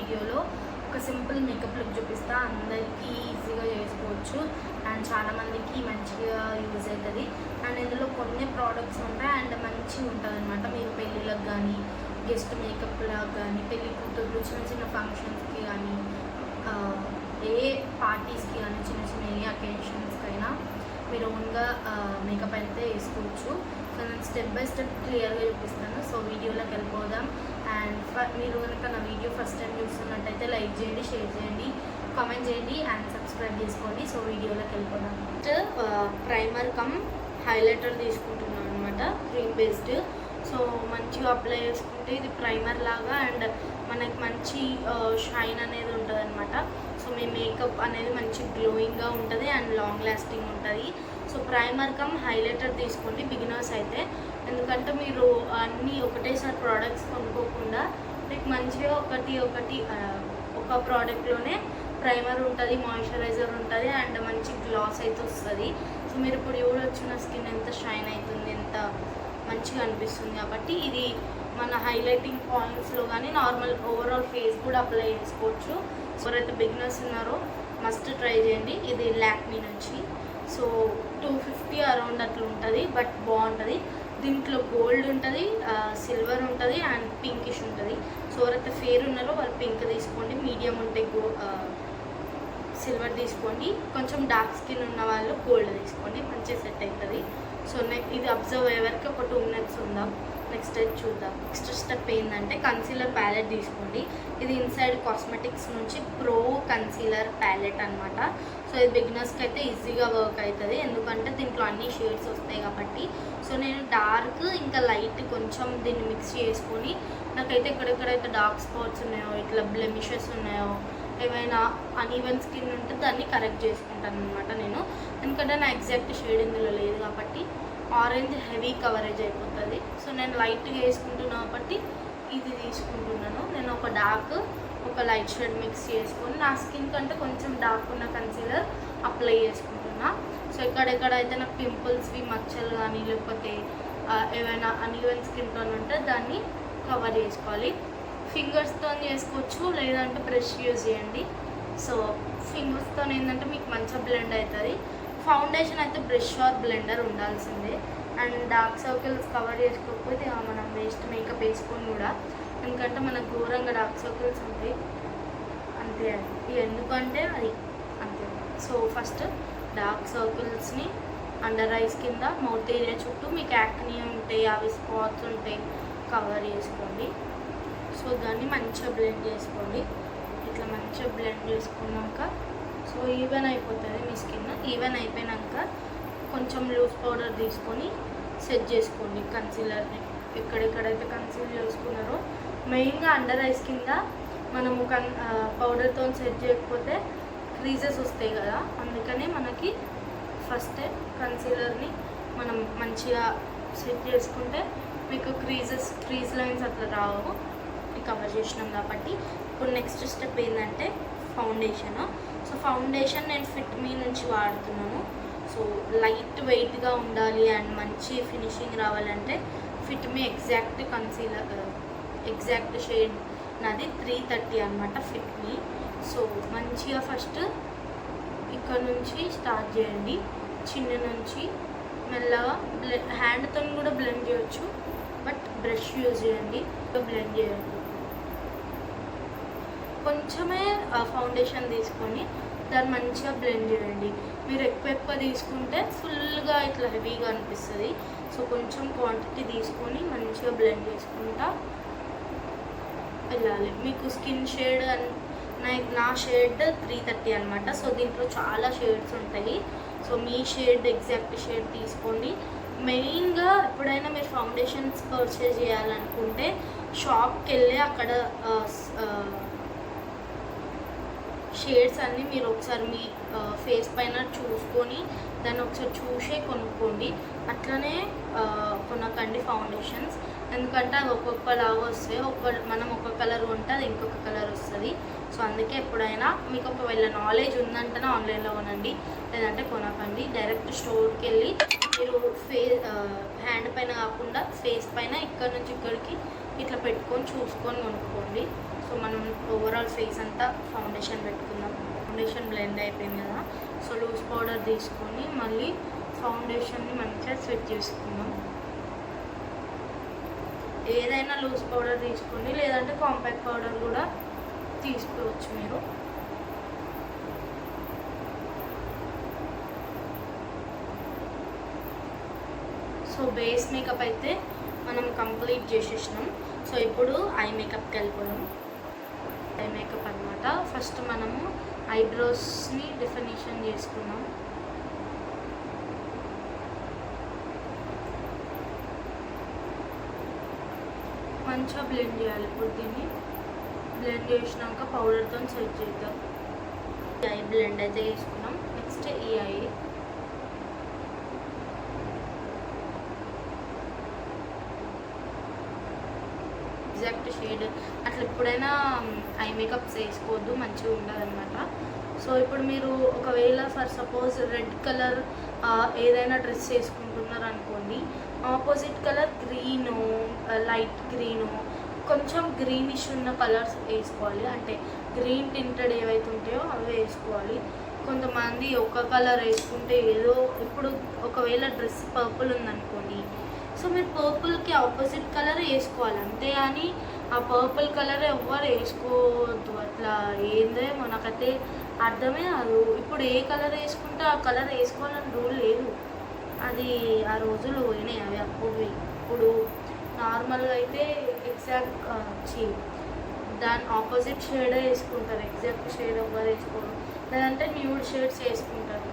వీడియోలో ఒక simple makeup look చూపిస్తా. అందరికీ ఈజీగా చేసుకోవచ్చు అండ్ చాలామందికి మంచిగా యూజ్ అవుతుంది. అండ్ ఇందులో కొన్ని ప్రోడక్ట్స్ ఉంటాయి అండ్ మంచిగా ఉంటుంది అనమాట. మీరు పెళ్ళిళ్ళకి కానీ, గెస్ట్ మేకప్లకు కానీ, పెళ్ళి కూతురు చిన్న చిన్న ఫంక్షన్స్కి కానీ, ఏ పార్టీస్కి కానీ, చిన్న చిన్న ఏ అకేషన్స్కి అయినా మీరు ఓన్గా మేకప్ అయితే వేసుకోవచ్చు. సో నేను స్టెప్ బై స్టెప్ క్లియర్గా చూపిస్తాను. సో వీడియోలోకి వెళ్ళిపోదాం. అండ్ మీరు కనుక నా వీడియో ఫస్ట్ టైం చూస్తున్నట్టయితే లైక్ చేయండి, షేర్ చేయండి, కామెంట్ చేయండి అండ్ సబ్స్క్రైబ్ చేసుకోండి. సో వీడియోలోకి వెళ్ళిపోదాం. ప్రైమర్ కమ్ హైలైటర్ తీసుకుంటున్నాను అనమాట, క్రీమ్ బేస్డ్. సో మంచిగా అప్లై చేసుకుంటే ఇది ప్రైమర్ లాగా అండ్ మనకి మంచి షైన్ అనేది ఉంటుంది అనమాట. సో మీ మేకప్ అనేది మంచి గ్లోయింగ్గా ఉంటుంది అండ్ లాంగ్ లాస్టింగ్ ఉంటుంది. సో ప్రైమర్ కమ్ హైలైటర్ తీసుకోండి బిగినర్స్ అయితే, ఎందుకంటే మీరు అన్నీ ఒకటేసారి ప్రోడక్ట్స్ కొనుక్కోకుండా మీకు మంచిగా ఒక ప్రోడక్ట్లోనే ప్రైమర్ ఉంటుంది, మాయిశ్చరైజర్ ఉంటుంది అండ్ మంచి గ్లాస్ అయితే వస్తుంది. సో మీరు ఇప్పుడు చూడొచ్చు నా స్కిన్ ఎంత షైన్ అవుతుంది, ఎంత మంచిగా అనిపిస్తుంది. కాబట్టి ఇది మన హైలైటింగ్ పాయింట్స్లో కానీ నార్మల్ ఓవరాల్ ఫేస్ కూడా అప్లై చేసుకోవచ్చు. ఎవరైతే బిగినర్స్ ఉన్నారో మస్ట్ ట్రై చేయండి. ఇది లాక్మీ నుంచి. సో 250 అరౌండ్ అట్లా ఉంటుంది, బట్ బాగుంటుంది. దీంట్లో గోల్డ్ ఉంటుంది, సిల్వర్ ఉంటుంది అండ్ పింకిష్ ఉంటుంది. సో ఎవరైతే ఫేర్ ఉన్నారో వాళ్ళు పింక్ తీసుకోండి, మీడియం ఉంటే సిల్వర్ తీసుకోండి, కొంచెం డార్క్ స్కిన్ ఉన్న వాళ్ళు గోల్డ్ తీసుకోండి, మంచిగా సెట్ అవుతుంది. సో ఇది అబ్జర్వ్ అయ్యే వరకు ఒక 2 minutes ఉందాం. నెక్స్ట్ స్టెప్ చూద్దాం. నెక్స్ట్ స్టెప్ ఏంటంటే కన్సీలర్ ప్యాలెట్ తీసుకోండి. ఇది ఇన్సైడ్ కాస్మెటిక్స్ నుంచి ప్రో కన్సీలర్ ప్యాలెట్ అనమాట. సో ఇది బిగినర్స్కి అయితే ఈజీగా వర్క్ అవుతుంది, ఎందుకంటే దీంట్లో అన్ని షేడ్స్ వస్తాయి కాబట్టి. సో నేను డార్క్ ఇంకా లైట్ కొంచెం దీన్ని మిక్స్ చేసుకొని, నాకైతే ఎక్కడెక్కడైతే డార్క్ స్పాట్స్ ఉన్నాయో, ఇట్లా బ్లెమిషెస్ ఉన్నాయో, ఏమైనా అన్ఈవెన్ స్కిన్ ఉంటే దాన్ని కరెక్ట్ చేసుకుంటాను అనమాట నేను. ఎందుకంటే నా ఎగ్జాక్ట్ షేడ్ ఇందులో లేదు కాబట్టి ఆరెంజ్ హెవీ కవరేజ్ అయిపోతుంది. సో నేను లైట్గా వేసుకుంటున్నాను కాబట్టి ఇది తీసుకుంటున్నాను. నేను ఒక డార్క్ ఒక లైట్ షేడ్ మిక్స్ చేసుకొని నా స్కిన్ కంటే కొంచెం డార్క్ ఉన్న కన్సీలర్ అప్లై చేసుకుంటున్నా. సో ఎక్కడెక్కడైతే నాకు పింపుల్స్వి మచ్చలు కానీ లేకపోతే ఏమైనా అన్ఈవెన్ స్కిన్ టోన్ ఉంటే దాన్ని కవర్ చేసుకోవాలి. ఫింగర్స్తో చేసుకోవచ్చు, లేదంటే బ్రష్ యూజ్ చేయండి. సో ఫింగర్స్తో ఏంటంటే మీకు మంచిగా బ్లెండ్ అవుతుంది. ఫౌండేషన్ అయితే బ్రష్ ఆర్ బ్లెండర్ ఉండాల్సిందే. అండ్ డార్క్ సర్కిల్స్ కవర్ చేసుకోకపోతే మనం వేస్ట్ మేకప్ వేసుకొని కూడా, ఎందుకంటే మనకు ఘోరంగా డార్క్ సర్కిల్స్ ఉంటాయి అంతే. అది ఎందుకంటే అది అంతే. సో ఫస్ట్ డార్క్ సర్కిల్స్ని అండర్ ఐస్ కింద మౌత్ ఏరియా చుట్టూ మీకు యాక్నీ ఉంటాయి, అవి స్పాట్స్ ఉంటాయి, కవర్ చేసుకోండి. సో దాన్ని మంచిగా బ్లెండ్ చేసుకోండి. ఇట్లా మంచిగా బ్లెండ్ చేసుకున్నాక సో ఈవెన్ అయిపోతుంది మీ స్కిన్. ఈవెన్ అయిపోయాక కొంచెం లూజ్ పౌడర్ తీసుకొని సెట్ చేసుకోండి కన్సీలర్ని. ఎక్కడెక్కడైతే కన్సీల్ చేసుకున్నారో మెయిన్గా అండర్ ఐస్ కింద మనము పౌడర్తో సెట్ చేయకపోతే క్రీజెస్ వస్తాయి కదా, అందుకని మనకి ఫస్ట్ కన్సీలర్ని మనం మంచిగా సెట్ చేసుకుంటే మీకు క్రీజ్ లైన్స్ అట్లా రావు, కవర్ చేసినాం కాబట్టి. ఇప్పుడు నెక్స్ట్ స్టెప్ ఏంటంటే ఫౌండేషన్. సో ఫౌండేషన్ నేను ఫిట్ మీ నుంచి వాడుతున్నాను. సో లైట్ వెయిట్గా ఉండాలి అండ్ మంచి ఫినిషింగ్ రావాలంటే ఫిట్ మీ ఎగ్జాక్ట్ షేడ్ నాది 330 అనమాట ఫిట్ మీ. సో మంచిగా ఫస్ట్ ఇక్కడ నుంచి స్టార్ట్ చేయండి, చిన్న నుంచి మెల్లగా హ్యాండ్తో కూడా బ్లెండ్ చేయొచ్చు, బట్ బ్రష్ యూజ్ చేయండి, బ్లెండ్ చేయండి. కొంచెమే ఫౌండేషన్ తీసుకొని దాన్ని మంచిగా బ్లెండ్ చేయండి. మీరు ఎక్కువ తీసుకుంటే ఫుల్గా ఇట్లా హెవీగా అనిపిస్తుంది. సో కొంచెం క్వాంటిటీ తీసుకొని మంచిగా బ్లెండ్ చేసుకుంటా వెళ్ళాలి. మీకు స్కిన్ షేడ్ నా షేడ్ 330 అనమాట. సో దీంట్లో చాలా షేడ్స్ ఉంటాయి. సో మీ షేడ్ ఎగ్జాక్ట్ షేడ్ తీసుకోండి. మెయిన్గా ఎప్పుడైనా మీరు ఫౌండేషన్స్ పర్చేజ్ చేయాలనుకుంటే షాప్కి వెళ్ళి అక్కడ షేడ్స్ అన్నీ మీరు ఒకసారి మీ ఫేస్ పైన చూసుకొని దాన్ని ఒకసారి చూసే కొనుక్కోండి. అట్లనే కొనకండి ఫౌండేషన్స్, ఎందుకంటే అవి ఒక్కొక్కలాగా వస్తాయి. మనం ఒక కలర్ కొంటే అది ఇంకొక కలర్ వస్తుంది. సో అందుకే ఎప్పుడైనా మీకు ఒకవేళ నాలెడ్జ్ ఉందంటేనే ఆన్లైన్లో కొనండి, లేదంటే కొనకండి. డైరెక్ట్ స్టోర్కి వెళ్ళి మీరు హ్యాండ్ పైన కాకుండా ఫేస్ పైన ఇక్కడ నుంచి ఇక్కడికి ఇట్లా పెట్టుకొని చూసుకొని కొనుక్కోండి. సో మనం ఓవరాల్ ఫేస్ అంతా ఫౌండేషన్ పెట్టుకుందాం. ఫౌండేషన్ బ్లెండ్ అయిపోయింది కదా, సో లూజ్ పౌడర్ తీసుకొని మళ్ళీ ఫౌండేషన్ని మంచిగా సెట్ చేసుకుందాం. ఏదైనా లూజ్ పౌడర్ తీసుకోండి, లేదంటే కాంపాక్ట్ పౌడర్ కూడా తీసుకోవచ్చు మీరు. సో బేస్ మేకప్ అయితే మనం కంప్లీట్ చేసేసినాం. సో ఇప్పుడు ఐ మేకప్కి వెళ్ళిపోదాం. ఐ మేకప్ అనమాట. ఫస్ట్ మనము ఐబ్రోస్ని డెఫినేషన్ చేసుకున్నాం. మంచిగా బ్లెండ్ చేయాలి. ఇప్పుడు దీన్ని బ్లెండ్ చేసినాక పౌడర్తో సెట్ చేద్దాం. ఐ బ్లెండ్ అయితే చేసుకున్నాం. నెక్స్ట్ ఈ ఐ ఎగ్జాక్ట్ షేడ్ అట్లా ఎప్పుడైనా ఐ మేకప్స్ వేసుకోవద్దు, మంచిగా ఉండదు అనమాట. సో ఇప్పుడు మీరు ఒకవేళ ఫర్ సపోజ్ రెడ్ కలర్ ఏదైనా డ్రెస్ వేసుకుంటున్నారు అనుకోండి, opposite colour green, light green, కొంచెం గ్రీనిష్ ఉన్న కలర్స్ వేసుకోవాలి. అంటే గ్రీన్ టింటెడ్ ఏవైతే ఉంటాయో అవి వేసుకోవాలి. కొంతమంది ఒక కలర్ వేసుకుంటే ఏదో, ఇప్పుడు ఒకవేళ డ్రెస్ పర్పుల్ ఉందనుకోండి, సో మీరు పర్పుల్కి ఆపోజిట్ కలర్ వేసుకోవాలి, అంతేగాని ఆ పర్పుల్ కలర్ ఎవ్వరు వేసుకోవద్దు. అట్లా ఏందే మనకైతే అర్థమే కాదు. ఇప్పుడు ఏ కలర్ వేసుకుంటే ఆ కలర్ వేసుకోవాలని రూల్ లేదు. అది ఆ రోజులు పోయినాయి, అవి అప్పుడు. ఇప్పుడు నార్మల్గా అయితే ఎగ్జాక్ట్ దాని ఆపోజిట్ షేడే వేసుకుంటారు, ఎగ్జాక్ట్ షేడ్ ఎవ్వరు వేసుకోరు, లేదంటే న్యూడ్ షేడ్స్ వేసుకుంటారు.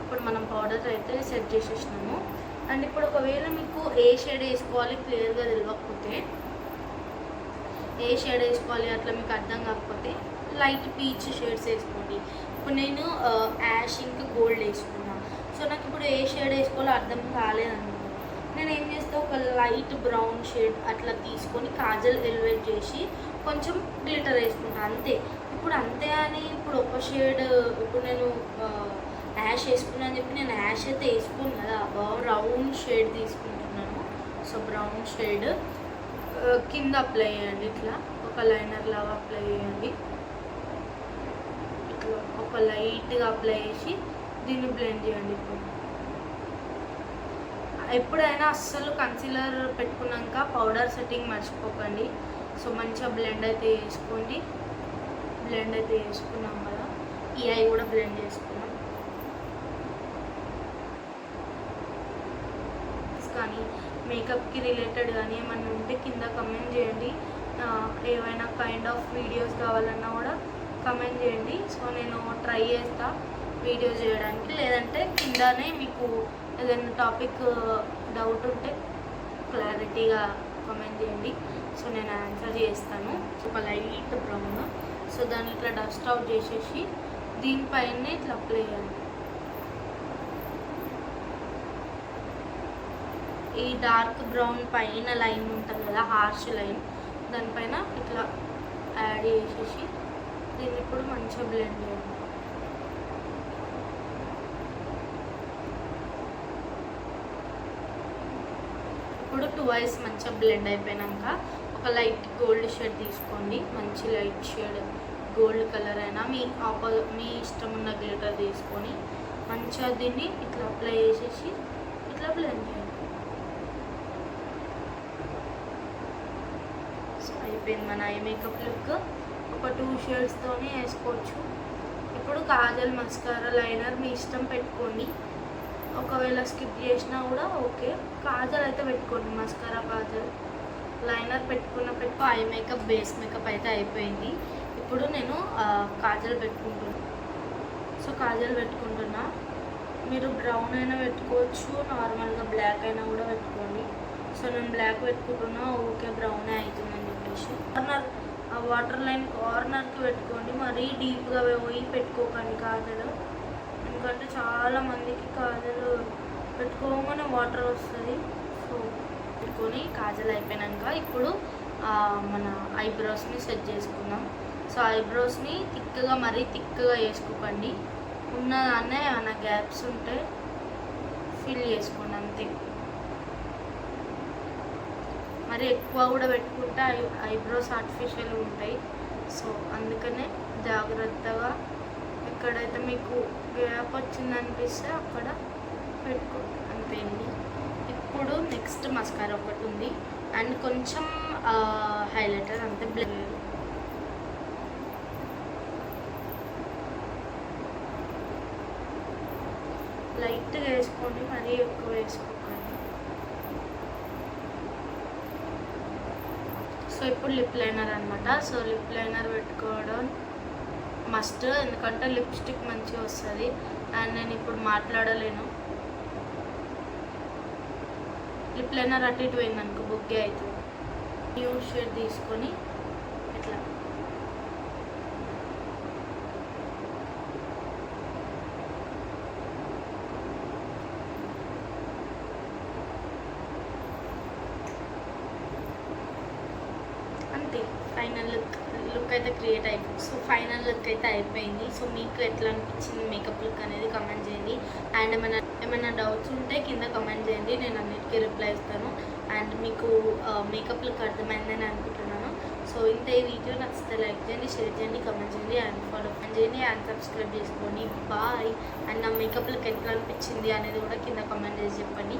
ఇప్పుడు మనం పౌడర్ అయితే సెట్ చేసేసినాము. అండ్ ఇప్పుడు ఒకవేళ మీకు ఏ షేడ్ వేసుకోవాలి క్లియర్గా తెలియకపోతే, ఏ షేడ్ వేసుకోవాలి అట్లా మీకు అర్థం కాకపోతే లైట్ పీచ్ షేడ్స్ వేసుకోండి. ఇప్పుడు నేను యాష్ ఇంక్ గోల్డ్ వేసుకున్నా. సో నాకు ఇప్పుడు ఏ షేడ్ వేసుకోవాలో అర్థం కాలేదనుకో, నేను ఏం చేస్తా, ఒక లైట్ బ్రౌన్ షేడ్ అట్లా తీసుకొని కాజల్ ఎలివేట్ చేసి కొంచెం గ్లిటర్ వేసుకుంటాను, అంతే. ఇప్పుడు అంతే అని ఇప్పుడు ఒక షేడ్, ఇప్పుడు నేను యాష్ వేసుకున్నా అని చెప్పి నేను యాష్ అయితే వేసుకున్నాను కదా, బ్రౌన్ షేడ్ తీసుకుంటున్నాను. సో బ్రౌన్ షేడ్ కింద అప్లై చేయండి, ఇట్లా ఒక లైనర్ లాగా అప్లై చేయండి. ఇట్లా ఒక లైట్గా అప్లై చేసి దీన్ని బ్లెండ్ చేయండి. ఎప్పుడైనా అస్సలు కన్సీలర్ పెట్టుకున్నాక పౌడర్ సెట్టింగ్ మర్చిపోకండి. సో మంచిగా బ్లెండ్ అయితే చేసుకోండి. బ్లెండ్ అయితే చేసుకున్నాం కదా, ఈ ఐ కూడా బ్లెండ్ చేసుకున్నాం. కానీ మేకప్కి రిలేటెడ్ కానీ ఏమన్నా ఉంటే కింద కమెంట్ చేయండి. ఏవైనా కైండ్ ఆఫ్ వీడియోస్ కావాలన్నా కూడా కమెంట్ చేయండి. సో నేను ట్రై చేస్తా వీడియోస్ చేయడానికి, లేదంటే కిందనే మీకు ఏదైనా టాపిక్ డౌట్ ఉంటే క్లారిటీగా కమెంట్ చేయండి. సో నేను ఆన్సర్ చేస్తాను. ఒక లైట్ బ్రౌన్, సో దాన్ని ఇట్లా డస్ట్ అవుట్ చేసేసి దీనిపైన ఇట్లా అప్లై చేయండి. ఈ డార్క్ బ్రౌన్ పైన లైన్ ఉంటుంది కదా, హార్ష్ లైన్, దానిపైన ఇట్లా యాడ్ చేసేసి దీన్ని ఇప్పుడు మంచిగా బ్లెండ్ చేయండి. ఇప్పుడు 2 ఐస్ మంచిగా బ్లెండ్ అయిపోయాక ఒక లైట్ గోల్డ్ షేడ్ తీసుకోండి. మంచి లైట్ షేడ్ గోల్డ్ కలర్ అయినా మీ ఇష్టం ఉన్న గ్లిటర్ తీసుకొని మంచిగా దీన్ని ఇట్లా అప్లై చేసేసి ఇట్లా బ్లెండ్ చేయండి. సో అయిపోయింది మన ఐ మేకప్ లుక్. ఒక 2 షేడ్స్తోనే వేసుకోవచ్చు. ఇప్పుడు కాజల్, మస్కారా, లైనర్ మీ ఇష్టం పెట్టుకోండి. ఒకవేళ స్కిప్ చేసినా కూడా ఓకే. కాజల్ అయితే పెట్టుకోండి, మస్కారా, కాజల్, లైనర్ పెట్టుకో. ఐ మేకప్, బేస్ మేకప్ అయితే అయిపోయింది. ఇప్పుడు నేను కాజల్ పెట్టుకుంటున్నా. సో కాజల్ పెట్టుకుంటున్నా. మీరు బ్రౌన్ అయినా పెట్టుకోవచ్చు, నార్మల్గా బ్లాక్ అయినా కూడా పెట్టుకోండి. సో నేను బ్లాక్ పెట్టుకుంటున్నా, ఓకే బ్రౌనే అవుతుందని చెప్పేసి. కార్నర్, వాటర్ లైన్ కార్నర్కి పెట్టుకోండి, మరీ డీప్గా పోయి పెట్టుకోకండి కాజల్, ఎందుకంటే చాలా మందికి కాజల్ పెట్టుకోగానే వాటర్ వస్తుంది. సో పెట్టుకొని కాజల్ అయిపోయాక ఇప్పుడు మన ఐబ్రోస్ని సెట్ చేసుకుందాం. సో ఐబ్రోస్ని థిక్గా మరీ థిక్గా వేసుకోకండి, ఉన్నదాన్నే ఏమైనా గ్యాప్స్ ఉంటే ఫిల్ చేసుకోండి అంతే. మరి ఎక్కువ కూడా పెట్టుకుంటే ఐబ్రోస్ ఆర్టిఫిషియల్ ఉంటాయి. సో అందుకనే జాగ్రత్తగా ఎక్కడైతే మీకు గ్యాప్ వచ్చిందనిపిస్తే అక్కడ పెట్టుకోండి అంతే అండి. ఇప్పుడు నెక్స్ట్ మస్కారా ఒకటి ఉంది అండ్ కొంచెం హైలైటర్ అంతే, బ్లర్ లైట్గా వేసుకోండి, మరీ ఎక్కువ వేసుకోకండి. సో ఇప్పుడు లిప్ లైనర్ అనమాట. సో లిప్ లైనర్ పెట్టుకోవడం మస్ట్, ఎందుకంటే లిప్స్టిక్ మంచిగా వస్తుంది అండ్ నేను ఇప్పుడు మాట్లాడలేను. లిప్ లైనర్ అటు ఇటు పోయిందనుకో బొగ్గే అవుతుంది. న్యూ షేడ్ తీసుకొని ఇట్లా అంతే. ఫైనల్ లుక్ అయితే క్రియేట్ అయిపోయింది. సో ఫైనల్ లుక్ అయితే అయిపోయింది. సో మీకు ఎట్లా అనిపించింది మేకప్ లుక్ అనేది కమెంట్ చేయండి. అండ్ ఏమైనా డౌట్స్ ఉంటే కింద కమెంట్ చేయండి, నేను అన్నిటికీ రిప్లై ఇస్తాను. అండ్ మీకు మేకప్ లుక్ అర్థమైందని అనుకుంటున్నాను. సో ఇంత ఈ వీడియో నచ్చితే లైక్ చేయండి, షేర్ చేయండి, కమెంట్ చేయండి అండ్ ఫాలో చేయండి అండ్ సబ్స్క్రైబ్ చేసుకోండి. బాయ్. అండ్ నా మేకప్ లుక్ ఎట్లా అనిపించింది అనేది కూడా కింద కమెంట్ చేసి చెప్పండి.